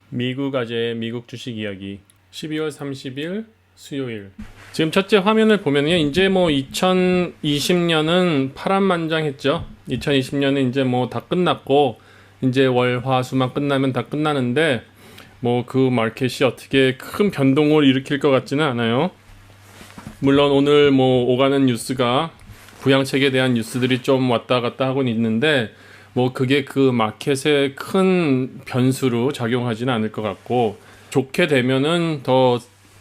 미국 아재의 미국 주식 이야기 12월 30일 수요일. 지금 첫째 화면을 보면요, 이제 뭐 2020년은 파란만장했죠. 2020년은 이제 뭐 다 끝났고, 이제 월, 화, 수만 끝나면 다 끝나는데 뭐 그 마켓이 어떻게 큰 변동을 일으킬 것 같지는 않아요. 물론 오늘 뭐 오가는 뉴스가 부양책에 대한 뉴스들이 좀 왔다 갔다 하고는 있는데, 뭐 그게 그 마켓에 큰 변수로 작용하지는 않을 것 같고, 좋게 되면은 더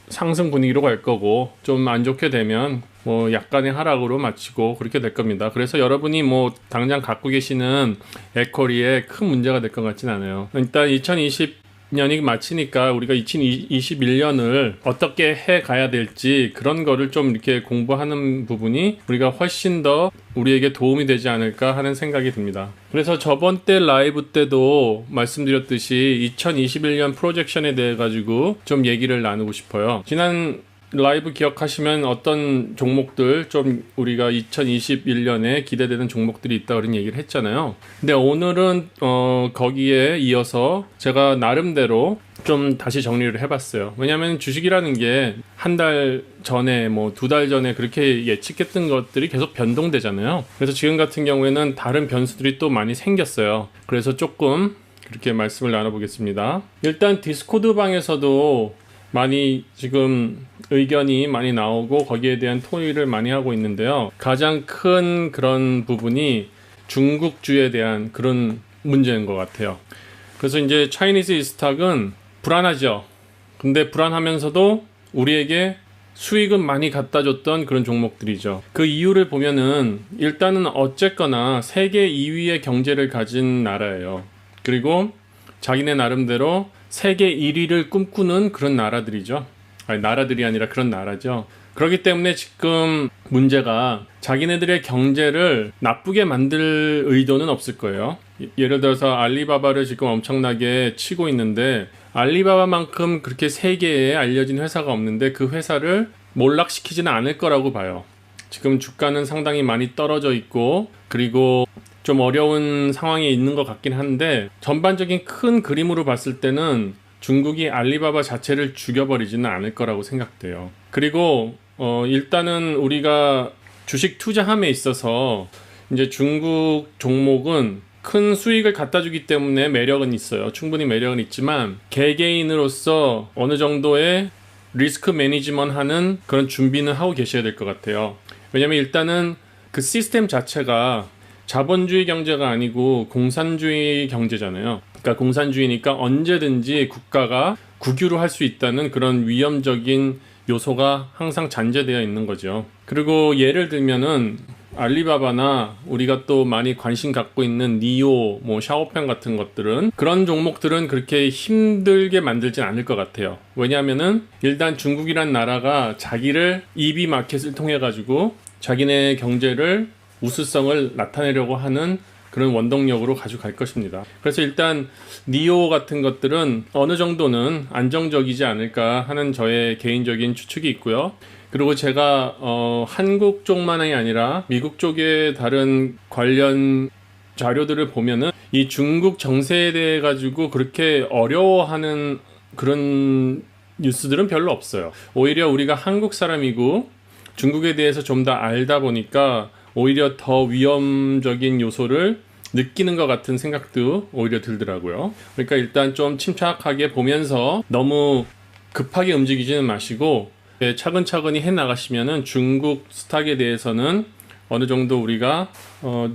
상승 분위기로 갈 거고, 좀 안 좋게 되면 뭐 약간의 하락으로 마치고 그렇게 될 겁니다. 그래서 여러분이 뭐 당장 갖고 계시는 에쿼리에 큰 문제가 될 것 같진 않아요. 일단 2020년이 마치니까 우리가 2021년을 어떻게 해 가야 될지 그런 거를 좀 이렇게 공부하는 부분이 우리가 훨씬 더 우리에게 도움이 되지 않을까 하는 생각이 듭니다. 그래서 저번 때 라이브 때도 말씀드렸듯이 2021년 프로젝션에 대해 가지고 좀 얘기를 나누고 싶어요. 지난 라이브 기억하시면 어떤 종목들 좀 우리가 2021년에 기대되는 종목들이 있다 그런 얘기를 했잖아요. 근데 오늘은 거기에 이어서 제가 나름대로 좀 다시 정리를 해봤어요. 왜냐하면 주식이라는 게 한 달 전에 뭐 2달 전에 그렇게 예측했던 것들이 계속 변동되잖아요. 그래서 지금 같은 경우에는 다른 변수들이 또 많이 생겼어요. 그래서 조금 그렇게 말씀을 나눠보겠습니다. 일단 디스코드 방에서도 많이 지금 의견이 많이 나오고 거기에 대한 토의를 많이 하고 있는데요. 가장 큰 그런 부분이 중국주에 대한 그런 문제인 것 같아요. 그래서 이제 차이니즈 이스탁은 불안하죠. 근데 불안하면서도 우리에게 수익은 많이 갖다 줬던 그런 종목들이죠. 그 이유를 보면은 일단은 어쨌거나 세계 2위의 경제를 가진 나라예요. 그리고 자기네 나름대로 세계 1위를 꿈꾸는 그런 나라들이죠. 아니, 나라들이 아니라 그런 나라죠. 그렇기 때문에 지금 문제가 자기네들의 경제를 나쁘게 만들 의도는 없을 거예요. 예를 들어서 알리바바를 지금 엄청나게 치고 있는데, 알리바바만큼 그렇게 세계에 알려진 회사가 없는데 그 회사를 몰락시키지는 않을 거라고 봐요. 지금 주가는 상당히 많이 떨어져 있고, 그리고 좀 어려운 상황에 있는 것 같긴 한데, 전반적인 큰 그림으로 봤을 때는 중국이 알리바바 자체를 죽여버리지는 않을 거라고 생각돼요. 그리고 일단은 우리가 주식 투자함에 있어서 이제 중국 종목은 큰 수익을 갖다 주기 때문에 매력은 있어요. 충분히 매력은 있지만 개개인으로서 어느 정도의 리스크 매니지먼트 하는 그런 준비는 하고 계셔야 될 것 같아요. 왜냐면 일단은 그 시스템 자체가 자본주의 경제가 아니고 공산주의 경제잖아요. 그러니까 공산주의니까 언제든지 국가가 국유로 할 수 있다는 그런 위험적인 요소가 항상 잔재되어 있는 거죠. 그리고 예를 들면은 알리바바나 우리가 또 많이 관심 갖고 있는 니오, 뭐 샤오펜 같은 것들은 그런 종목들은 그렇게 힘들게 만들진 않을 것 같아요. 왜냐하면은 일단 중국이란 나라가 자기를 EB 마켓을 통해 가지고 자기네 경제를 우수성을 나타내려고 하는 그런 원동력으로 가져갈 것입니다. 그래서 일단 니오 같은 것들은 어느 정도는 안정적이지 않을까 하는 저의 개인적인 추측이 있고요. 그리고 제가 한국 쪽만이 아니라 미국 쪽의 다른 관련 자료들을 보면은 이 중국 정세에 대해 가지고 그렇게 어려워하는 그런 뉴스들은 별로 없어요. 오히려 우리가 한국 사람이고 중국에 대해서 좀 더 알다 보니까 오히려 더 위험적인 요소를 느끼는 것 같은 생각도 오히려 들더라고요. 그러니까 일단 좀 침착하게 보면서 너무 급하게 움직이지는 마시고 차근차근히 해 나가시면은 중국 스탁에 대해서는 어느 정도 우리가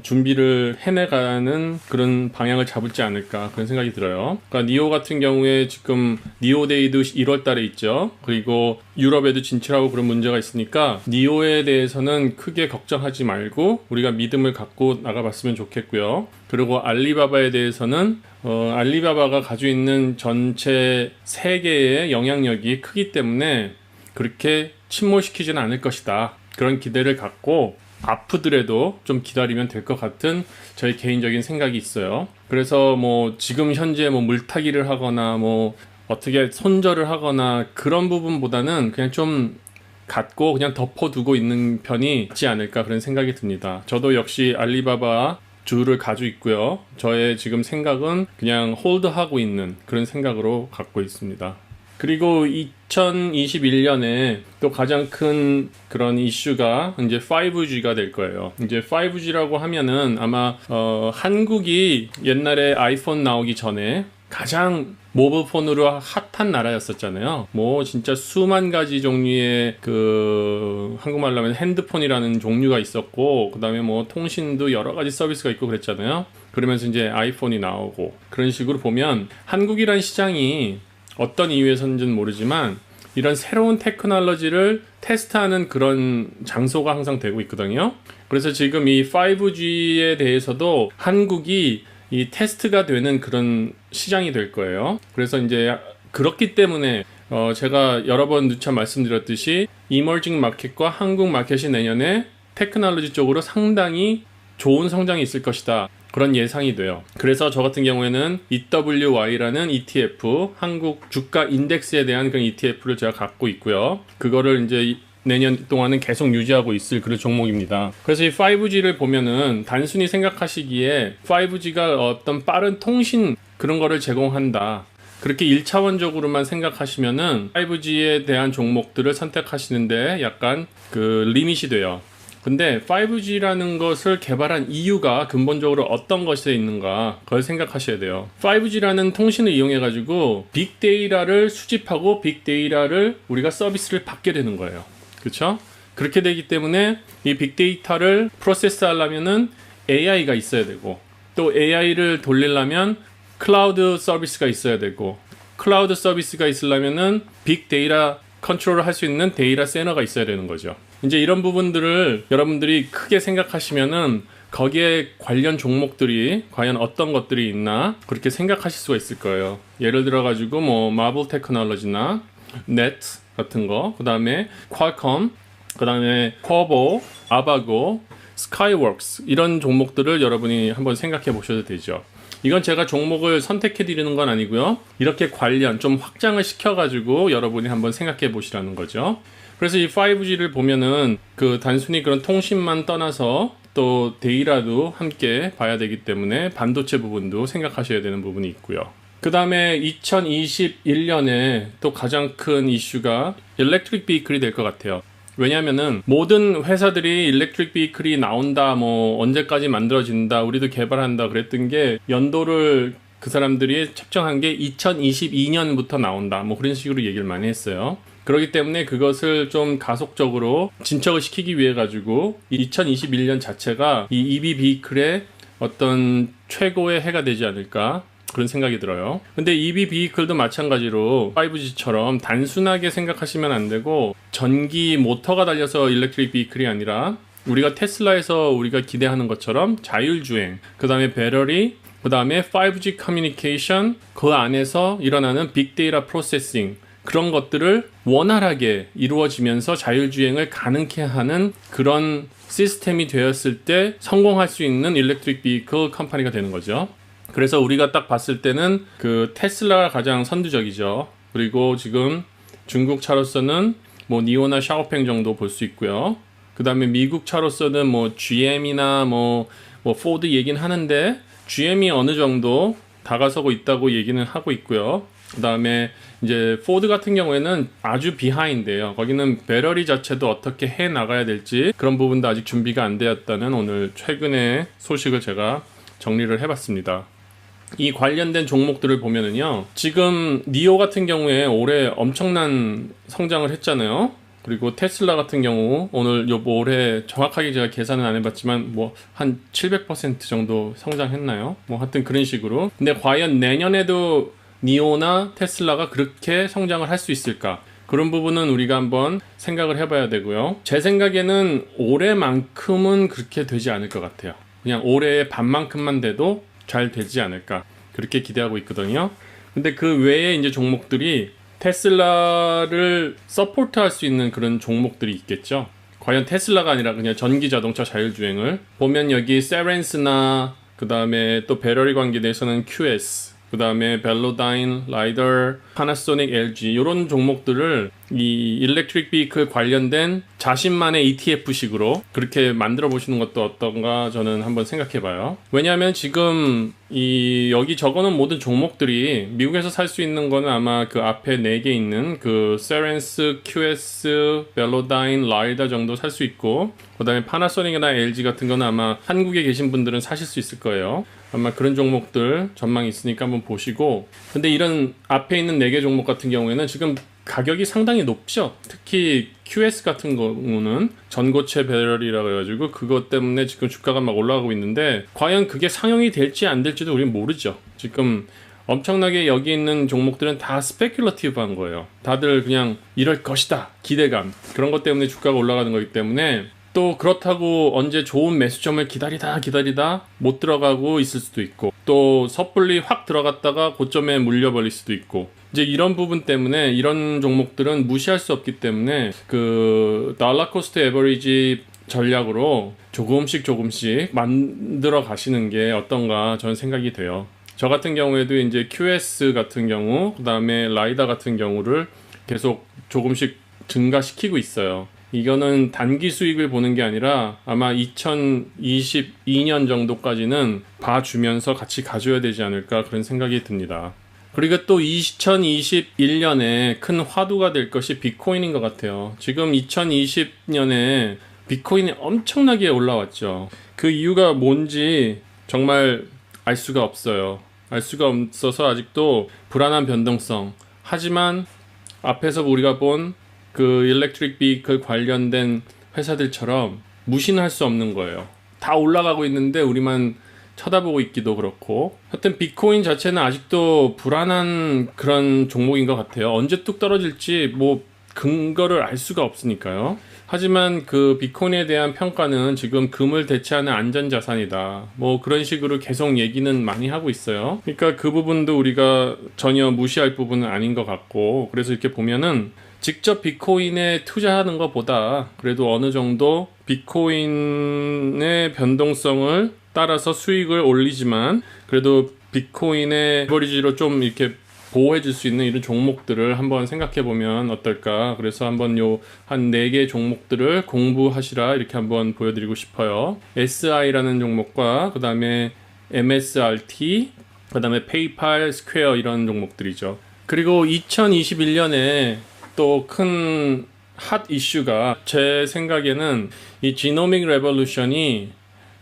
준비를 해내가는 그런 방향을 잡을지 않을까 그런 생각이 들어요. 그러니까 니오 같은 경우에 지금 니오데이도 1월 달에 있죠. 그리고 유럽에도 진출하고 그런 문제가 있으니까 니오에 대해서는 크게 걱정하지 말고 우리가 믿음을 갖고 나가봤으면 좋겠고요. 그리고 알리바바에 대해서는 알리바바가 가지고 있는 전체 세계의 영향력이 크기 때문에 그렇게 침몰시키지는 않을 것이다. 그런 기대를 갖고 아프더라도 좀 기다리면 될 것 같은 저희 개인적인 생각이 있어요. 그래서 뭐 지금 현재 뭐 물타기를 하거나 뭐 어떻게 손절을 하거나 그런 부분보다는 그냥 좀 갖고 그냥 덮어두고 있는 편이 있지 않을까 그런 생각이 듭니다. 저도 역시 알리바바 주를 가지고 있고요. 저의 지금 생각은 그냥 홀드하고 있는 그런 생각으로 갖고 있습니다. 그리고 2021년에 또 가장 큰 그런 이슈가 이제 5G가 될 거예요. 이제 5G라고 하면은 아마 한국이 옛날에 아이폰 나오기 전에 가장 모바일 폰으로 핫한 나라였었잖아요. 뭐 진짜 수만 가지 종류의 그 한국말로 하면 핸드폰이라는 종류가 있었고, 그다음에 뭐 통신도 여러 가지 서비스가 있고 그랬잖아요. 그러면서 이제 아이폰이 나오고, 그런 식으로 보면 한국이란 시장이 어떤 이유에서인지는 모르지만 이런 새로운 테크놀로지를 테스트하는 그런 장소가 항상 되고 있거든요. 그래서 지금 이 5G에 대해서도 한국이 이 테스트가 되는 그런 시장이 될 거예요. 그래서 이제 그렇기 때문에 제가 여러 번 누차 말씀드렸듯이 이머징 마켓과 한국 마켓이 내년에 테크놀로지 쪽으로 상당히 좋은 성장이 있을 것이다. 그런 예상이 돼요. 그래서 저 같은 경우에는 EWY라는 ETF, 한국 주가 인덱스에 대한 그런 ETF를 제가 갖고 있고요. 그거를 이제 내년 동안은 계속 유지하고 있을 그런 종목입니다. 그래서 이 5G를 보면은 단순히 생각하시기에 5G가 어떤 빠른 통신 그런 거를 제공한다. 그렇게 1차원적으로만 생각하시면은 5G에 대한 종목들을 선택하시는데 약간 그 리밋이 돼요. 근데 5G라는 것을 개발한 이유가 근본적으로 어떤 것에 있는가 그걸 생각하셔야 돼요. 5G라는 통신을 이용해 가지고 빅데이터를 수집하고 빅데이터를 우리가 서비스를 받게 되는 거예요. 그렇죠? 그렇게 되기 때문에 이 빅데이터를 프로세스 하려면은 AI가 있어야 되고, 또 AI를 돌리려면 클라우드 서비스가 있어야 되고, 클라우드 서비스가 있으려면은 빅데이터 컨트롤을 할 수 있는 데이터 센터가 있어야 되는 거죠. 이제 이런 부분들을 여러분들이 크게 생각하시면은 거기에 관련 종목들이 과연 어떤 것들이 있나 그렇게 생각하실 수가 있을 거예요. 예를 들어 가지고 뭐 마블 테크놀로지나 넷 같은 거, 그 다음에 퀄컴, 그 다음에 커보, 아바고, 스카이웍스 이런 종목들을 여러분이 한번 생각해 보셔도 되죠. 이건 제가 종목을 선택해 드리는 건 아니고요. 이렇게 관련 좀 확장을 시켜 가지고 여러분이 한번 생각해 보시라는 거죠. 그래서 이 5G를 보면은 그 단순히 그런 통신만 떠나서 또 데이터도 함께 봐야 되기 때문에 반도체 부분도 생각하셔야 되는 부분이 있고요. 그 다음에 2021년에 또 가장 큰 이슈가 일렉트릭 비클이 될 것 같아요. 왜냐면은 모든 회사들이 일렉트릭 비클이 나온다, 뭐 언제까지 만들어진다, 우리도 개발한다 그랬던 게 연도를 그 사람들이 책정한 게 2022년부터 나온다, 뭐 그런 식으로 얘기를 많이 했어요. 그렇기 때문에 그것을 좀 가속적으로 진척을 시키기 위해 가지고 2021년 자체가 이 EV 비클의 어떤 최고의 해가 되지 않을까 그런 생각이 들어요. 근데 EV 비클도 마찬가지로 5G처럼 단순하게 생각하시면 안 되고 전기 모터가 달려서 일렉트릭 비클이 아니라 우리가 테슬라에서 우리가 기대하는 것처럼 자율주행, 그 다음에 배터리, 그 다음에 5G 커뮤니케이션, 그 안에서 일어나는 빅데이터 프로세싱, 그런 것들을 원활하게 이루어지면서 자율주행을 가능케 하는 그런 시스템이 되었을 때 성공할 수 있는 일렉트릭 비클 컴퍼니가 되는 거죠. 그래서 우리가 딱 봤을 때는 그 테슬라가 가장 선두적이죠. 그리고 지금 중국 차로서는 뭐 니오나 샤오팽 정도 볼 수 있고요. 그 다음에 미국 차로서는 뭐 GM이나 뭐 포드 얘기는 하는데 GM이 어느 정도 다가서고 있다고 얘기는 하고 있고요. 그 다음에 이제 포드 같은 경우에는 아주 비하인드예요. 거기는 배터리 자체도 어떻게 해 나가야 될지 그런 부분도 아직 준비가 안 되었다는 오늘 최근의 소식을 제가 정리를 해봤습니다. 이 관련된 종목들을 보면은요, 지금 니오 같은 경우에 올해 엄청난 성장을 했잖아요. 그리고 테슬라 같은 경우 오늘 올해 정확하게 제가 계산은 안 해봤지만 뭐 한 700% 정도 성장했나요? 뭐 하여튼 그런 식으로. 근데 과연 내년에도 니오나 테슬라가 그렇게 성장을 할 수 있을까? 그런 부분은 우리가 한번 생각을 해봐야 되고요. 제 생각에는 올해만큼은 그렇게 되지 않을 것 같아요. 그냥 올해의 반만큼만 돼도 잘 되지 않을까 그렇게 기대하고 있거든요. 근데 그 외에 이제 종목들이 테슬라를 서포트할 수 있는 그런 종목들이 있겠죠. 과연 테슬라가 아니라 그냥 전기 자동차 자율주행을 보면 여기 세렌스나 그 다음에 또 배터리 관계에 대해서는 QS, 그 다음에 벨로다인, 라이더, 파나소닉, LG 이런 종목들을 이 일렉트릭 비클 관련된 자신만의 ETF식으로 그렇게 만들어 보시는 것도 어떤가 저는 한번 생각해 봐요. 왜냐하면 지금 여기 적어놓은 모든 종목들이 미국에서 살 수 있는 거는 아마 그 앞에 4개 있는 그 세렌스, QS, 벨로다인, 라이다 정도 살 수 있고, 그 다음에 파나소닉이나 LG 같은 거는 아마 한국에 계신 분들은 사실 수 있을 거예요. 아마 그런 종목들 전망이 있으니까 한번 보시고, 근데 이런 앞에 있는 4개 종목 같은 경우에는 지금 가격이 상당히 높죠. 특히 QS 같은 경우는 전고체 배럴이라고 해가지고 그것 때문에 지금 주가가 막 올라가고 있는데, 과연 그게 상용이 될지 안 될지도 우리는 모르죠. 지금 엄청나게 여기 있는 종목들은 다 스페큘러티브한 거예요. 다들 그냥 이럴 것이다 기대감, 그런 것 때문에 주가가 올라가는 거기 때문에, 또 그렇다고 언제 좋은 매수점을 기다리다 못 들어가고 있을 수도 있고, 또 섣불리 확 들어갔다가 고점에 물려버릴 수도 있고, 이제 이런 부분 때문에 이런 종목들은 무시할 수 없기 때문에 그 달러 코스트 에버리지 전략으로 조금씩 만들어 가시는 게 어떤가 저는 생각이 돼요. 저 같은 경우에도 이제 QS 같은 경우, 그 다음에 라이다 같은 경우를 계속 조금씩 증가시키고 있어요. 이거는 단기 수익을 보는 게 아니라 아마 2022년 정도까지는 봐주면서 같이 가져야 되지 않을까, 그런 생각이 듭니다. 그리고 또 2021년에 큰 화두가 될 것이 비트코인인 것 같아요. 지금 2020년에 비트코인이 엄청나게 올라왔죠. 그 이유가 뭔지 정말 알 수가 없어요. 알 수가 없어서 아직도 불안한 변동성. 하지만 앞에서 우리가 본 그 일렉트릭 비클 관련된 회사들처럼 무시는 할 수 없는 거예요. 다 올라가고 있는데 우리만 쳐다보고 있기도 그렇고, 하여튼 비트코인 자체는 아직도 불안한 그런 종목인 것 같아요. 언제 뚝 떨어질지 뭐 근거를 알 수가 없으니까요. 하지만 그 비트코인에 대한 평가는 지금 금을 대체하는 안전자산이다, 뭐 그런 식으로 계속 얘기는 많이 하고 있어요. 그러니까 그 부분도 우리가 전혀 무시할 부분은 아닌 것 같고, 그래서 이렇게 보면은 직접 비트코인에 투자하는 것보다 그래도 어느 정도 비트코인의 변동성을 따라서 수익을 올리지만 그래도 비트코인의 레버리지로 좀 이렇게 보호해 줄 수 있는 이런 종목들을 한번 생각해 보면 어떨까. 그래서 한번 한 4개 종목들을 공부하시라, 이렇게 한번 보여드리고 싶어요. SI라는 종목과 그 다음에 MSRT, 그 다음에 페이팔, 스퀘어, 이런 종목들이죠. 그리고 2021년에 또 큰 핫 이슈가, 제 생각에는 이 지노믹 레볼루션이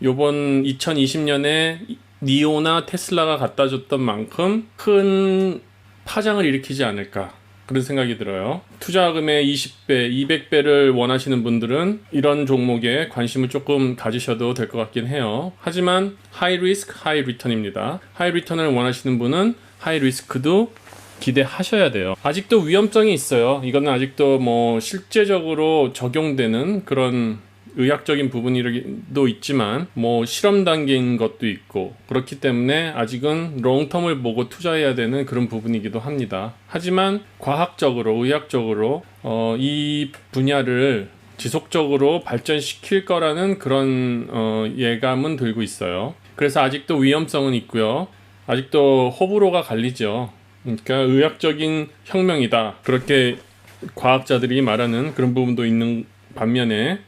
요번 2020년에 니오나 테슬라가 갖다 줬던 만큼 큰 파장을 일으키지 않을까, 그런 생각이 들어요. 투자금의 20배, 200배를 원하시는 분들은 이런 종목에 관심을 조금 가지셔도 될 것 같긴 해요. 하지만 하이 리스크, 하이 리턴입니다. 하이 리턴을 원하시는 분은 하이 리스크도 기대하셔야 돼요. 아직도 위험성이 있어요. 이거는 아직도 뭐 실제적으로 적용되는 그런 의학적인 부분도 있지만 뭐 실험 단계인 것도 있고, 그렇기 때문에 아직은 롱텀을 보고 투자해야 되는 그런 부분이기도 합니다. 하지만 과학적으로, 의학적으로 이 분야를 지속적으로 발전시킬 거라는 그런 예감은 들고 있어요. 그래서 아직도 위험성은 있고요. 아직도 호불호가 갈리죠. 그러니까 의학적인 혁명이다, 그렇게 과학자들이 말하는 그런 부분도 있는 반면에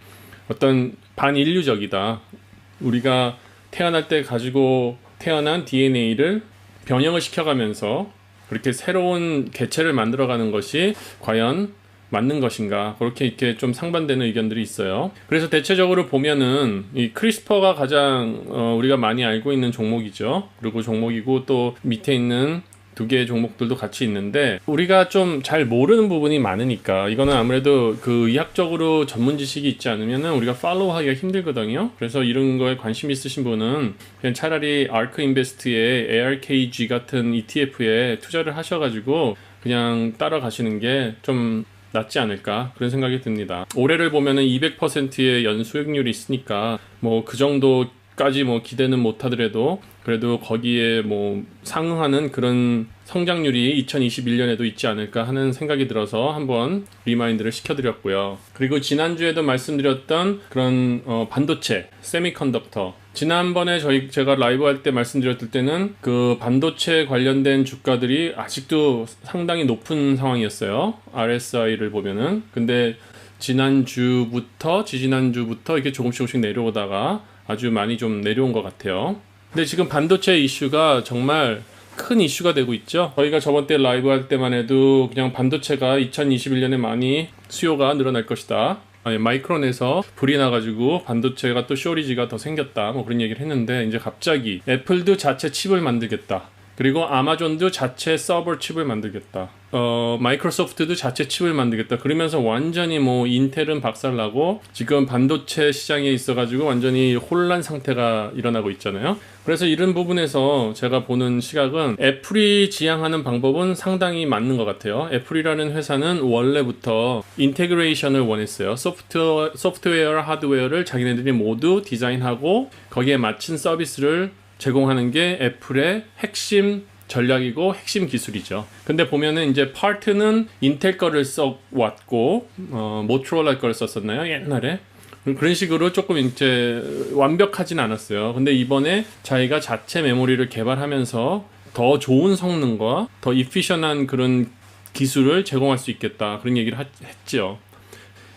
어떤 반인류적이다, 우리가 태어날 때 가지고 태어난 DNA를 변형을 시켜가면서 그렇게 새로운 개체를 만들어가는 것이 과연 맞는 것인가, 그렇게 이렇게 좀 상반되는 의견들이 있어요. 그래서 대체적으로 보면은 이 크리스퍼가 가장 우리가 많이 알고 있는 종목이죠. 그리고 종목이고, 또 밑에 있는 2개의 종목들도 같이 있는데 우리가 좀 잘 모르는 부분이 많으니까, 이거는 아무래도 그 의학적으로 전문 지식이 있지 않으면 우리가 팔로우 하기가 힘들거든요. 그래서 이런 거에 관심 있으신 분은 그냥 차라리 아크 인베스트의 ARKG 같은 ETF에 투자를 하셔가지고 그냥 따라가시는 게 좀 낫지 않을까, 그런 생각이 듭니다. 올해를 보면은 200%의 연수익률이 있으니까 뭐 그 정도까지 뭐 기대는 못하더라도 그래도 거기에 뭐 상응하는 그런 성장률이 2021년에도 있지 않을까 하는 생각이 들어서 한번 리마인드를 시켜드렸고요. 그리고 지난주에도 말씀드렸던 그런 반도체, 세미컨덕터, 지난번에 제가 라이브 할 때 말씀드렸을 때는 그 반도체 관련된 주가들이 아직도 상당히 높은 상황이었어요. RSI를 보면은. 근데 지지난주부터 이렇게 조금씩 내려오다가 아주 많이 좀 내려온 것 같아요. 근데 지금 반도체 이슈가 정말 큰 이슈가 되고 있죠. 저희가 저번 때 라이브 할 때만 해도 그냥 반도체가 2021년에 많이 수요가 늘어날 것이다. 마이크론에서 불이 나가지고 반도체가 또 쇼리지가 더 생겼다. 뭐 그런 얘기를 했는데 이제 갑자기 애플도 자체 칩을 만들겠다. 그리고 아마존도 자체 서버 칩을 만들겠다. 마이크로소프트도 자체 칩을 만들겠다. 그러면서 완전히 뭐 인텔은 박살나고 지금 반도체 시장에 있어가지고 완전히 혼란 상태가 일어나고 있잖아요. 그래서 이런 부분에서 제가 보는 시각은 애플이 지향하는 방법은 상당히 맞는 것 같아요. 애플이라는 회사는 원래부터 인테그레이션을 원했어요. 소프트웨어와 하드웨어를 자기네들이 모두 디자인하고 거기에 맞춘 서비스를 제공하는 게 애플의 핵심 전략이고 핵심 기술이죠. 근데 보면은 이제 파트는 인텔 거를 써왔고 모토로라 거를 썼었나요? 옛날에. 그런 식으로 조금 이제 완벽하진 않았어요. 근데 이번에 자기가 자체 메모리를 개발하면서 더 좋은 성능과 더 이피션한 그런 기술을 제공할 수 있겠다. 그런 얘기를 했죠.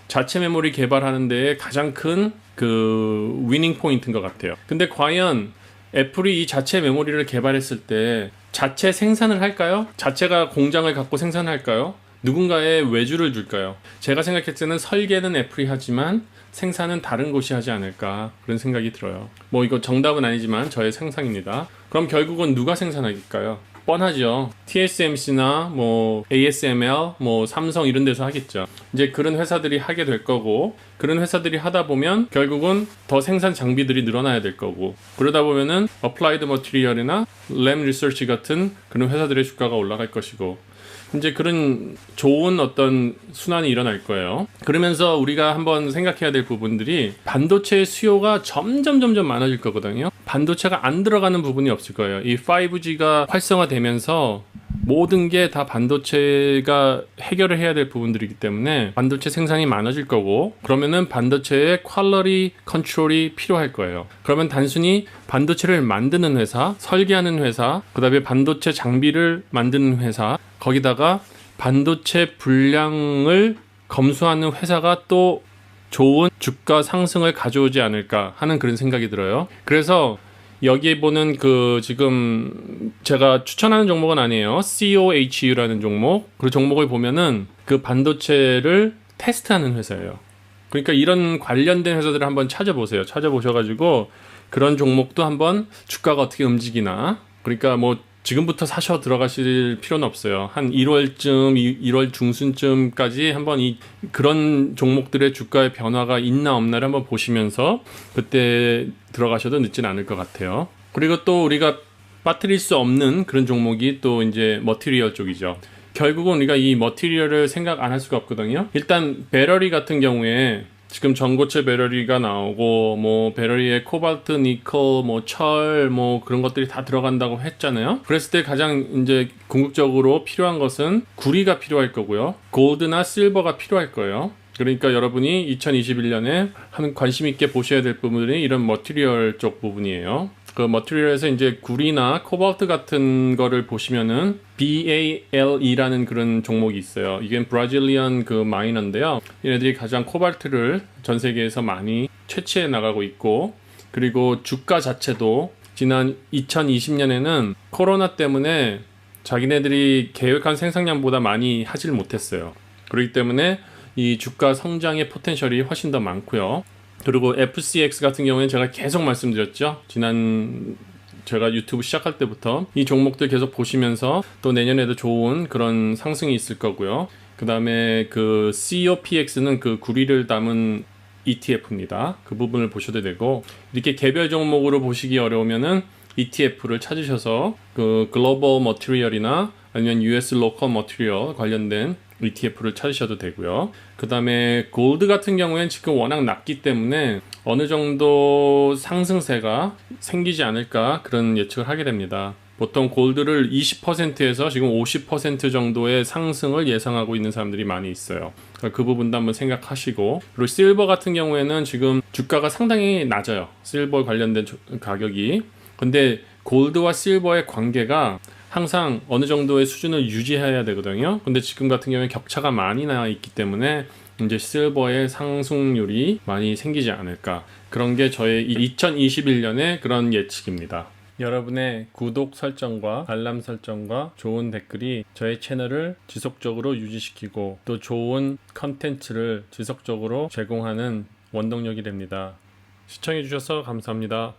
자체 메모리 개발하는 데에 가장 큰 그 위닝 포인트인 것 같아요. 근데 과연 애플이 이 자체 메모리를 개발했을 때 자체 생산을 할까요? 자체가 공장을 갖고 생산할까요? 누군가의 외주를 줄까요? 제가 생각했을 때는 설계는 애플이 하지만 생산은 다른 곳이 하지 않을까 그런 생각이 들어요. 뭐 이거 정답은 아니지만 저의 상상입니다. 그럼 결국은 누가 생산할까요? 뻔하죠. TSMC나 뭐 ASML, 뭐 삼성 이런 데서 하겠죠. 이제 그런 회사들이 하게 될 거고 그런 회사들이 하다 보면 결국은 더 생산 장비들이 늘어나야 될 거고 그러다 보면은 어플라이드 머티리얼이나 램 리서치 같은 그런 회사들의 주가가 올라갈 것이고 이제 그런 좋은 어떤 순환이 일어날 거예요. 그러면서 우리가 한번 생각해야 될 부분들이 반도체의 수요가 점점 많아질 거거든요. 반도체가 안 들어가는 부분이 없을 거예요. 이 5G가 활성화되면서 모든 게 다 반도체가 해결을 해야 될 부분들이기 때문에 반도체 생산이 많아질 거고 그러면은 반도체의 퀄리티 컨트롤이 필요할 거예요. 그러면 단순히 반도체를 만드는 회사, 설계하는 회사, 그 다음에 반도체 장비를 만드는 회사 거기다가 반도체 분량을 검수하는 회사가 또 좋은 주가 상승을 가져오지 않을까 하는 그런 생각이 들어요. 그래서 여기에 보는 그 지금 제가 추천하는 종목은 아니에요. COHU라는 종목. 그 종목을 보면은 그 반도체를 테스트하는 회사예요. 그러니까 이런 관련된 회사들을 한번 찾아보세요. 찾아보셔가지고 그런 종목도 한번 주가가 어떻게 움직이나. 그러니까 뭐 지금부터 사셔 들어가실 필요는 없어요. 한 1월쯤, 1월 중순쯤까지 한번 그런 종목들의 주가의 변화가 있나 없나를 한번 보시면서 그때 들어가셔도 늦진 않을 것 같아요. 그리고 또 우리가 빠뜨릴 수 없는 그런 종목이 또 이제 머티리얼 쪽이죠. 결국은 우리가 이 머티리얼을 생각 안 할 수가 없거든요. 일단 배터리 같은 경우에 지금 전고체 배터리가 나오고 뭐 배터리에 코발트, 니켈, 뭐 철, 뭐 그런 것들이 다 들어간다고 했잖아요. 그랬을 때 가장 이제 궁극적으로 필요한 것은 구리가 필요할 거고요. 골드나 실버가 필요할 거예요. 그러니까 여러분이 2021년에 한 관심 있게 보셔야 될 부분이 이런 머티리얼 쪽 부분이에요. 그 머티리얼에서 이제 구리나 코발트 같은 거를 보시면은 BALE라는 그런 종목이 있어요. 이게 브라질리언 그 마이너인데요. 얘네들이 가장 코발트를 전 세계에서 많이 채취해 나가고 있고 그리고 주가 자체도 지난 2020년에는 코로나 때문에 자기네들이 계획한 생산량보다 많이 하질 못했어요. 그렇기 때문에 이 주가 성장의 포텐셜이 훨씬 더 많고요. 그리고 FCX 같은 경우에는 제가 계속 말씀드렸죠. 제가 유튜브 시작할 때부터 이 종목들 계속 보시면서 또 내년에도 좋은 그런 상승이 있을 거고요. 그 다음에 그 COPX는 그 구리를 담은 ETF입니다. 그 부분을 보셔도 되고 이렇게 개별 종목으로 보시기 어려우면은 ETF를 찾으셔서 그 글로벌 머티리얼이나 아니면 US 로컬 머티리얼 관련된 ETF를 찾으셔도 되고요. 그 다음에 골드 같은 경우에는 지금 워낙 낮기 때문에 어느 정도 상승세가 생기지 않을까 그런 예측을 하게 됩니다. 보통 골드를 20%에서 지금 50% 정도의 상승을 예상하고 있는 사람들이 많이 있어요. 그러니까 그 부분도 한번 생각하시고, 그리고 실버 같은 경우에는 지금 주가가 상당히 낮아요. 실버 관련된 가격이. 근데 골드와 실버의 관계가 항상 어느 정도의 수준을 유지해야 되거든요. 근데 지금 같은 경우에 격차가 많이 나 있기 때문에 이제 실버의 상승률이 많이 생기지 않을까. 그런 게 저의 2021년의 그런 예측입니다. 여러분의 구독 설정과 알람 설정과 좋은 댓글이 저의 채널을 지속적으로 유지시키고 또 좋은 컨텐츠를 지속적으로 제공하는 원동력이 됩니다. 시청해주셔서 감사합니다.